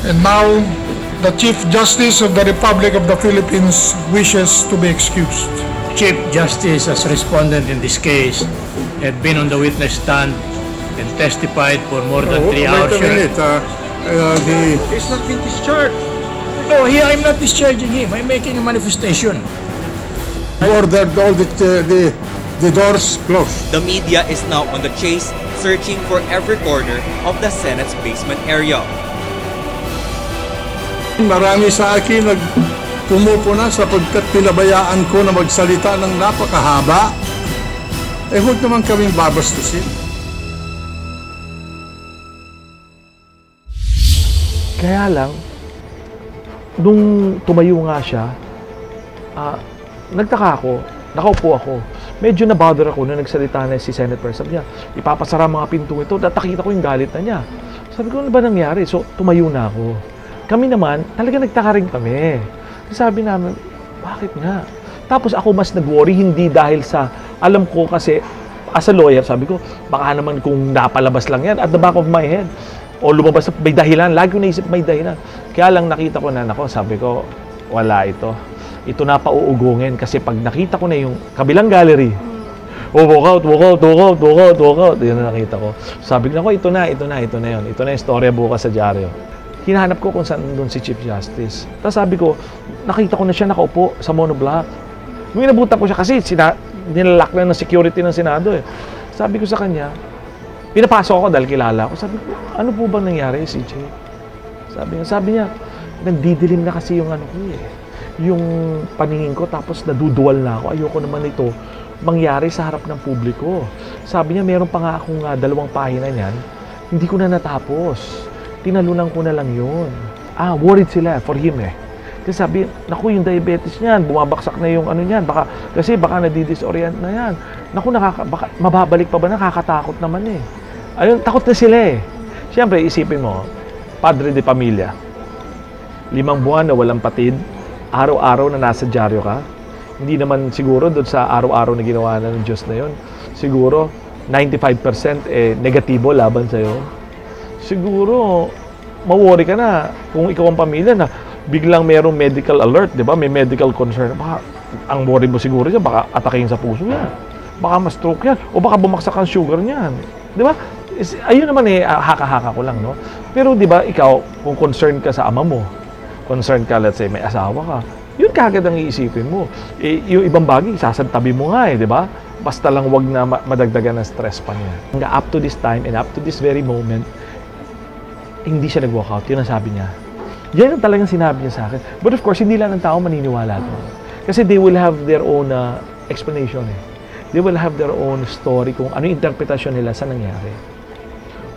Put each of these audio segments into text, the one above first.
And now, the Chief Justice of the Republic of the Philippines wishes to be excused. Chief Justice, as respondent in this case, had been on the witness stand and testified for more than 3 hours. Wait a minute. He's not been discharged. No, here I'm not discharging him. I'm making a manifestation. I ordered all the doors closed. The media is now on the chase, searching for every corner of the Senate's basement area. Marami sa akin pumupo na sapagkat pinabayaan ko na magsalita ng napakahaba. Huwag naman kaming babastusin. Kaya lang, nung tumayo nga siya, nagtaka ako, nakaupo ako. Medyo na-bother ako nung nagsalita na si Senate President. Sabi niya, ipapasara mga pinto ito. Nakita ko yung galit na niya. Sabi ko, ano ba nangyari? So, tumayo na ako. Kami naman, talaga nagtaka rin kami. Sabi namin, bakit nga? Tapos ako mas nag-worry, hindi dahil sa, alam ko kasi, as a lawyer, sabi ko, baka naman kung napalabas lang yan, at the back of my head, o lumabas, may dahilan, lagi ko naisip may dahilan. Kaya lang nakita ko na, sabi ko, wala ito. Ito na pauugungin, kasi pag nakita ko na yung kabilang gallery, walk out, yun na nakita ko. Sabi ko, ito na yun. Ito na yung storya bukas sa dyaryo. Hinahanap ko kung saan doon si Chief Justice. Tapos sabi ko, nakita ko na siya nakaupo sa monoblock. Nung inabutan ko siya kasi nilalak na ng security ng Senado eh. Sabi ko sa kanya, pinapasok ako dahil kilala ko. Sabi ko, ano po bang nangyari, CJ? Sabi niya, nagdidilim na kasi yung ano ko eh. Yung paningin ko tapos naduduwal na ako. Ayoko naman ito mangyari sa harap ng publiko. Sabi niya, meron pa nga akong 2 pahina niyan. Hindi ko na natapos. Tinalunan ko na lang yun. Worried sila for him eh. Kasi sabi, naku, yung diabetes niyan, bumabaksak na yung ano niyan. Baka nadidisorient na yan. Naku, baka mababalik pa ba? Nakakatakot naman eh. Ayun, takot na sila eh. Siyempre, isipin mo, padre de pamilya. 5 buwan na walang patid, araw-araw na nasa dyaryo ka. Hindi naman siguro doon sa araw-araw na ginawa na ng Diyos na yun. Siguro, 95% negatibo laban sa'yo. Siguro, ma-worry ka na kung ikaw ang pamilya na biglang mayroong medical alert, di ba? May medical concern. Baka, ang worry mo siguro siya, baka atakin sa puso yan. Baka ma-stroke yan. O baka bumaksak ang sugar niyan. Di ba? Ayun naman haka-haka ko lang, no? Pero di ba, ikaw, kung concerned ka sa ama mo, concerned ka, let's say, may asawa ka, yun kagad ang iisipin mo. Yung ibang bagay, sasantabi mo nga di ba? Basta lang wag na madagdagan ng stress pa niya. Up to this time and up to this very moment, hindi siya nag-walk out. Yun ang sabi niya. Yan ang talagang sinabi niya sa akin. But of course, hindi lang ng tao maniniwala doon. Kasi they will have their own explanation eh. They will have their own story kung ano yung interpretasyon nila sa nangyari.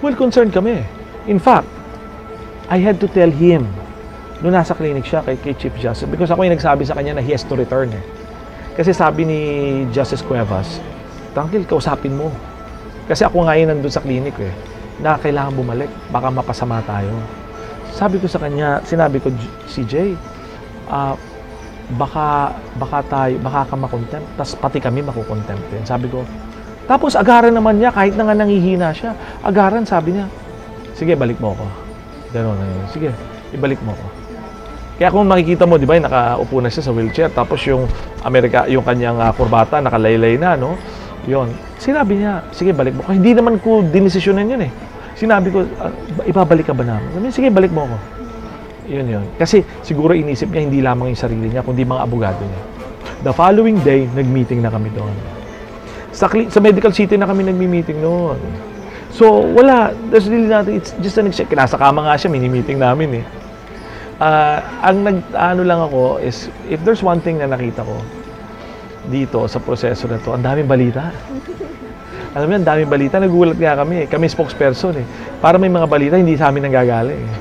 Well, concerned kami. In fact, I had to tell him nung nasa clinic siya kay Chief Justice because ako yung nagsabi sa kanya na he has to return eh. Kasi sabi ni Justice Cuevas, Tangkil, kausapin mo. Kasi ako nga yun nandun sa clinic eh, na kailangan bumalik, baka mapasama tayo. Sabi ko sa kanya, sinabi ko, CJ, baka ka makontempt, tas pati kami makukontempt din. Sabi ko, tapos agaran naman niya, kahit na nga nangihina siya, agaran, sabi niya, sige, balik mo ako. Gano'n na yun. Sige, ibalik mo ako. Kaya kung makikita mo, di ba, nakaupo na siya sa wheelchair, tapos yung yung kanyang kurbata, nakalaylay na, no? Yun. Sinabi niya, sige, balik mo ako. Hindi naman ko dinesisyonan yun eh. Sinabi ko, ibabalik ka ba namin? Sabi, sige, balik mo ako. Yun. Kasi siguro inisip niya hindi lamang yung sarili niya, kundi mga abogado niya. The following day, nag-meeting na kami doon. Sa Medical City na kami nagmi-meeting noon. So, wala. There's really nothing. It's just an exchange. Nasa kama nga siya, mini-meeting namin eh. Ang lang ako is, if there's one thing na nakita ko dito sa proseso na to, ang daming balita. Alam mo, ang daming balita. Nagulat nga kami eh. Kami spokesperson eh. Para may mga balita, hindi sa amin nanggagaling eh.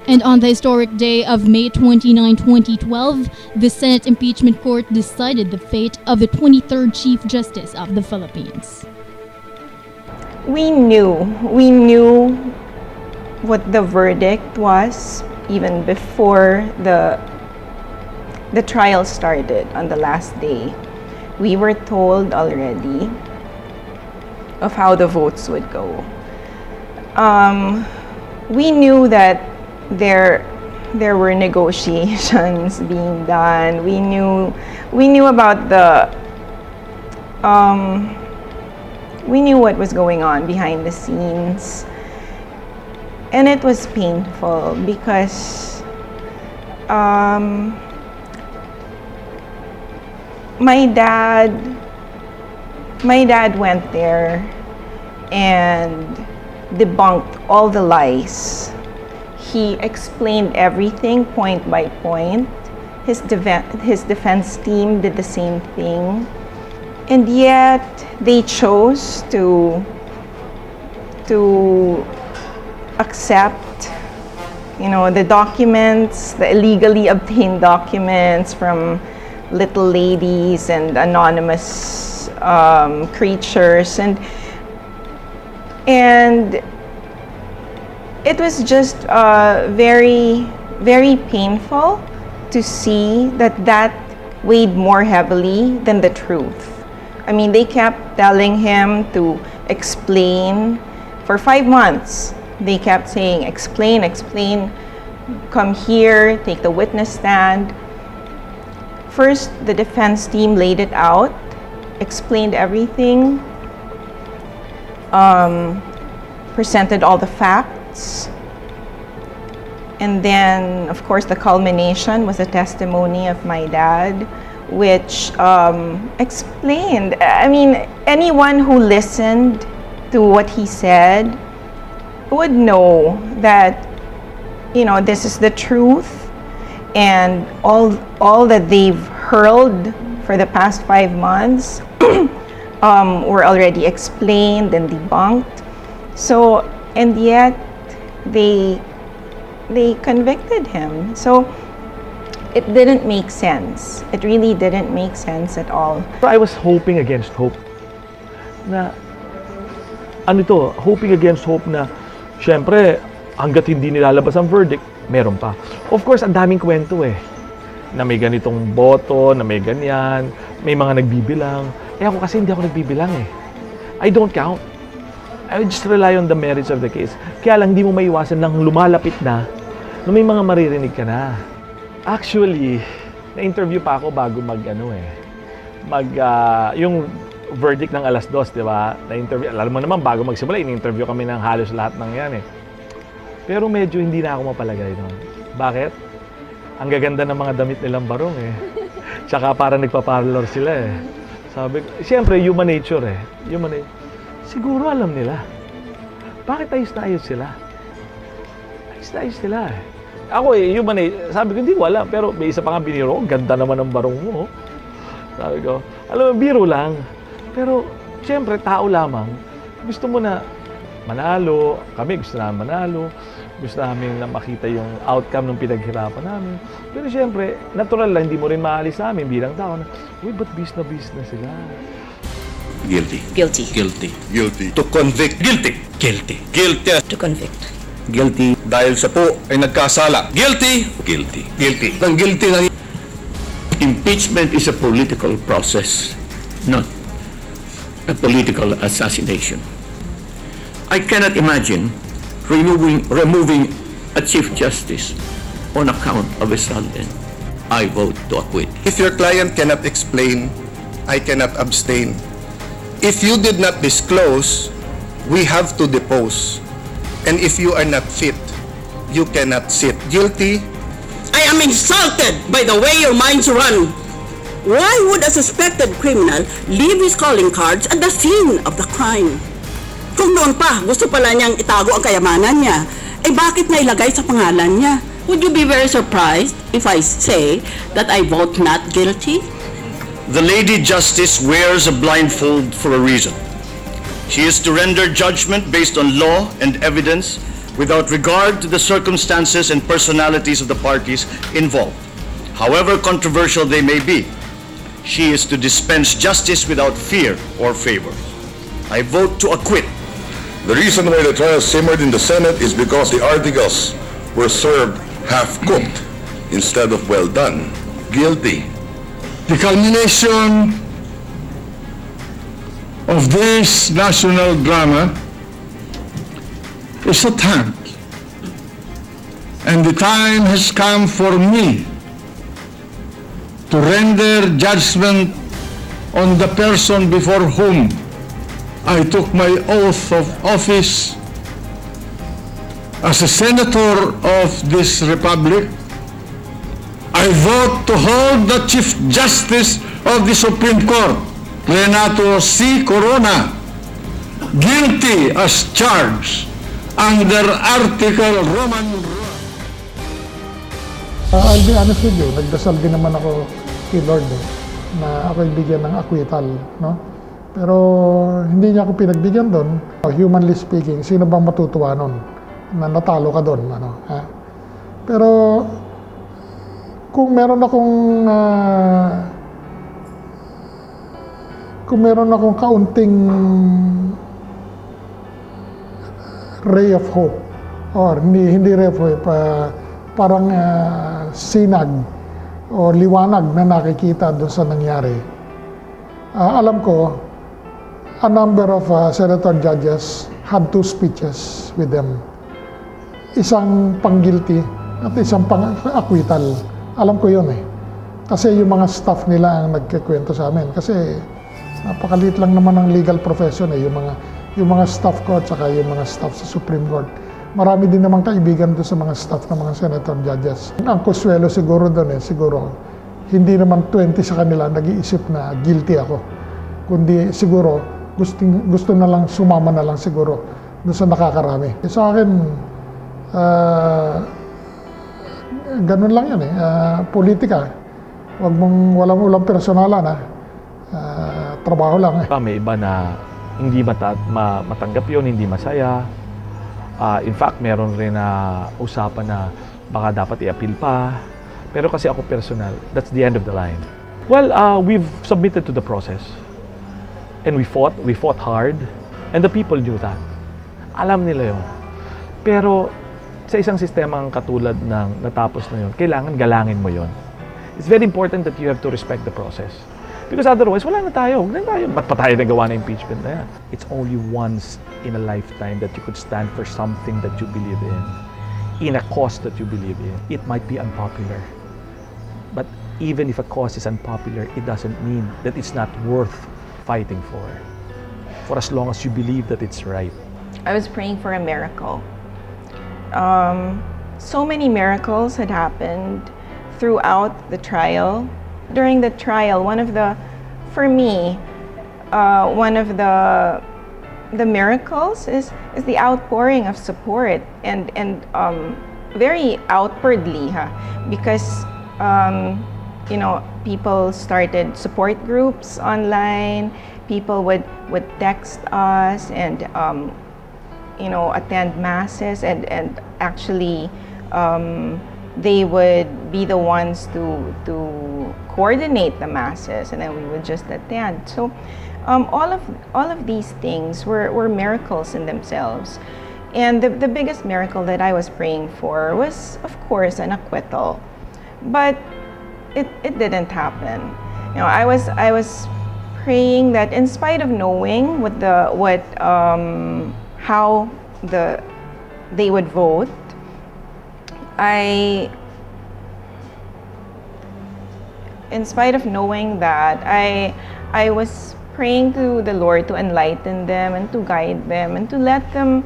And on the historic day of May 29, 2012, the Senate Impeachment Court decided the fate of the 23rd Chief Justice of the Philippines. We knew what the verdict was even before the trial started on the last day. We were told already of how the votes would go. We knew that there were negotiations being done. We knew about we knew what was going on behind the scenes, and it was painful because my dad went there and debunked all the lies. He explained everything point by point. His defense team did the same thing. And yet they chose to accept, the documents, the illegally obtained documents from little ladies and anonymous creatures, and it was just very, very painful to see that weighed more heavily than the truth. I mean, they kept telling him to explain for 5 months. They kept saying, explain, explain, come here, take the witness stand. First, the defense team laid it out, explained everything, presented all the facts. And then, of course, the culmination was a testimony of my dad, which explained, I mean, anyone who listened to what he said would know that, this is the truth, and all that they've hurled for the past 5 months were already explained and debunked. So, and yet they convicted him. So it didn't make sense. It really didn't make sense at all. I was hoping against hope na hoping against hope na syempre hangga't hindi nilalabas ang verdict, meron pa. Of course, ang daming kwento na may ganitong boto, na may ganyan, may mga nagbibilang. Ako kasi hindi ako nagbibilang I don't count. I just rely on the merits of the case. Kaya lang hindi mo maiwasan nang lumalapit na may mga maririnig ka na. Actually, na-interview pa ako bago yung verdict ng 2:00, di ba? Na-interview, alam mo naman, bago magsimula, in-interview kami ng halos lahat ng yan Pero medyo hindi na ako mapalagay noon. Bakit? Ang gaganda ng mga damit nilang barong Tsaka parang nagpa-parlor sila Sabi ko, siyempre, human nature Siguro alam nila. Bakit ayos na ayos sila? Ayos na ayos sila Ako human sabi ko, hindi wala. Pero may isa pa nga biniro, ganda naman ng barong mo. Sabi ko, alam mo, biro lang. Pero, siyempre, tao lamang. Gusto mo na manalo. Kami gusto namin manalo. Gusto namin na makita yung outcome ng pinaghirapan namin. Pero siyempre, natural lang, hindi mo rin maalis sa amin bilang tao na, uy, ba't bis na sila? Guilty. Guilty. Guilty. Guilty. To convict. Guilty. Guilty. Guilty. To convict. Guilty. Dahil sa po ay nagkasala. Guilty. Guilty. Guilty. Ang guilty ng Impeachment is a political process, not a political assassination. I cannot imagine removing a Chief Justice on account of a sudden. I vote to acquit. If your client cannot explain, I cannot abstain. If you did not disclose, we have to depose. And if you are not fit, you cannot sit. Guilty. I am insulted by the way your minds run. Why would a suspected criminal leave his calling cards at the scene of the crime? Kung noon pa, gusto pala niyang itago ang kayamanan niya, bakit na ilagay sa pangalan niya? Would you be very surprised if I say that I vote not guilty? The Lady Justice wears a blindfold for a reason. She is to render judgment based on law and evidence without regard to the circumstances and personalities of the parties involved, however controversial they may be. She is to dispense justice without fear or favor. I vote to acquit. The reason why the trial simmered in the Senate is because the articles were served half-cooked instead of well done. Guilty. The culmination of this national drama is at hand. And the time has come for me to render judgment on the person before whom I took my oath of office as a senator of this republic. I vote to hold the Chief Justice of the Supreme Court, Renato C. Corona, guilty as charged under Article Roman. I'll be honest with you, nagdasal din naman ako kay Lord na ako'y bigyan ng acquittal, no? Pero hindi niya ako pinagbigyan doon. Humanly speaking, sino bang matutuwa nun na natalo ka doon, ano? Pero kung meron akong kaunting ray of hope, or hindi ray of hope, parang sinag o liwanag na nakikita doon sa nangyari. Alam ko, a number of senator judges had two speeches with them. Isang pang-guilty at isang pang-acquittal. Alam ko yun Kasi yung mga staff nila ang nagkikwento sa amin. Kasi napakaliit lang naman ang legal profession yung mga staff ko at saka yung mga staff sa Supreme Court. Marami din namang kaibigan doon sa mga staff ng mga senator judges. Ang kuswelo siguro doon siguro hindi naman 20 sa kanila nag-iisip na guilty ako. Kundi siguro gusto na lang, sumama na lang siguro doon sa nakakarami. Sa akin, ganun lang yan politika. Walang personalan trabaho lang May iba na hindi matanggap yun, hindi masaya. In fact, meron rin na usapan na baka dapat i-appeal pa. Pero kasi ako personal, that's the end of the line. Well, we've submitted to the process. And we fought hard. And the people knew that. Alam nila yun. Pero sa isang sistemang katulad ng natapos na yun, kailangan galangin mo yun. It's very important that you have to respect the process. Because otherwise, wala na tayo. Ba't pa tayo nagawa na impeachment na yan? It's only once in a lifetime that you could stand for something that you believe in a cause that you believe in. It might be unpopular. But even if a cause is unpopular, it doesn't mean that it's not worth fighting for as long as you believe that it's right. I was praying for a miracle. So many miracles had happened throughout the trial. During the trial, one of the miracles is the outpouring of support and very outwardly, because people started support groups online. People would text us and attend masses and actually they would be the ones to coordinate the masses, and then we would just attend. So all of these things were miracles in themselves. And the biggest miracle that I was praying for was, of course, an acquittal. But it didn't happen. I was praying that in spite of knowing how they would vote, in spite of knowing that, I was praying to the Lord to enlighten them and to guide them and to let them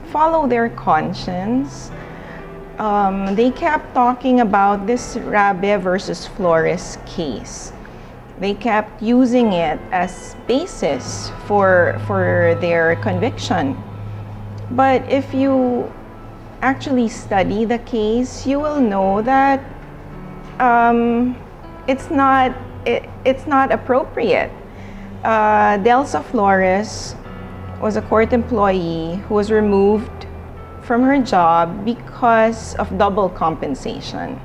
follow their conscience. They kept talking about this Rabe versus Flores case. They kept using it as basis for their conviction. But if you actually study the case, you will know that it's not appropriate. Delsa Flores was a court employee who was removed from her job because of double compensation,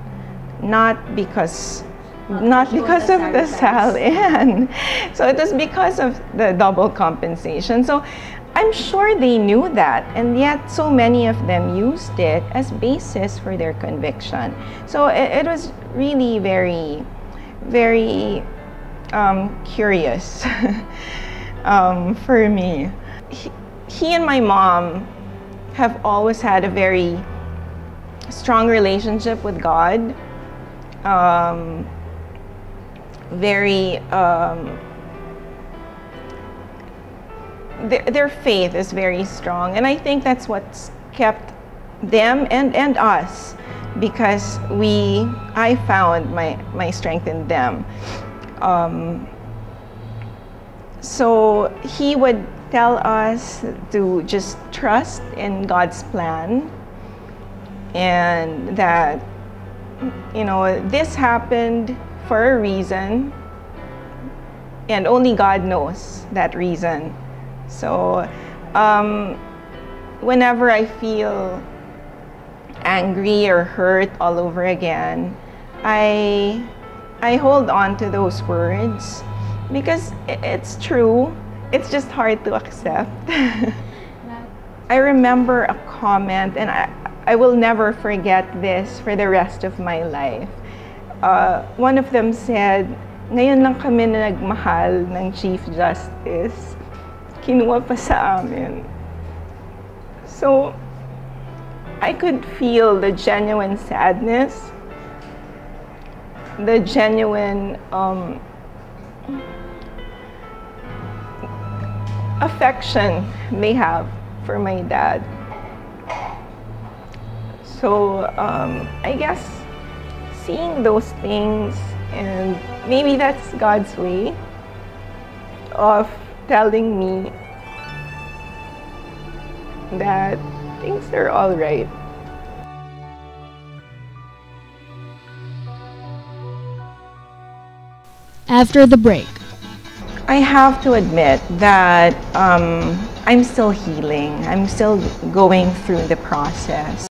not because of the SALN. So it was because of the double compensation. So I'm sure they knew that, and yet so many of them used it as basis for their conviction. So it was really very, very curious for me. He and my mom have always had a very strong relationship with God. Their faith is very strong, and I think that's what's kept them and us, because I found my strength in them. So he would tell us to just trust in God's plan, and that, you know, this happened for a reason, and only God knows that reason. So whenever I feel angry or hurt all over again, I hold on to those words, because it's true. It's just hard to accept. I remember a comment, and I will never forget this for the rest of my life. One of them said, "Ngayon lang kami na nagmahal ng Chief Justice. Kinuha pa sa amin." So, I could feel the genuine sadness, the genuine affection they have for my dad. So I guess seeing those things, and maybe that's God's way of telling me that things are all right. After the break, I have to admit that I'm still healing. I'm still going through the process.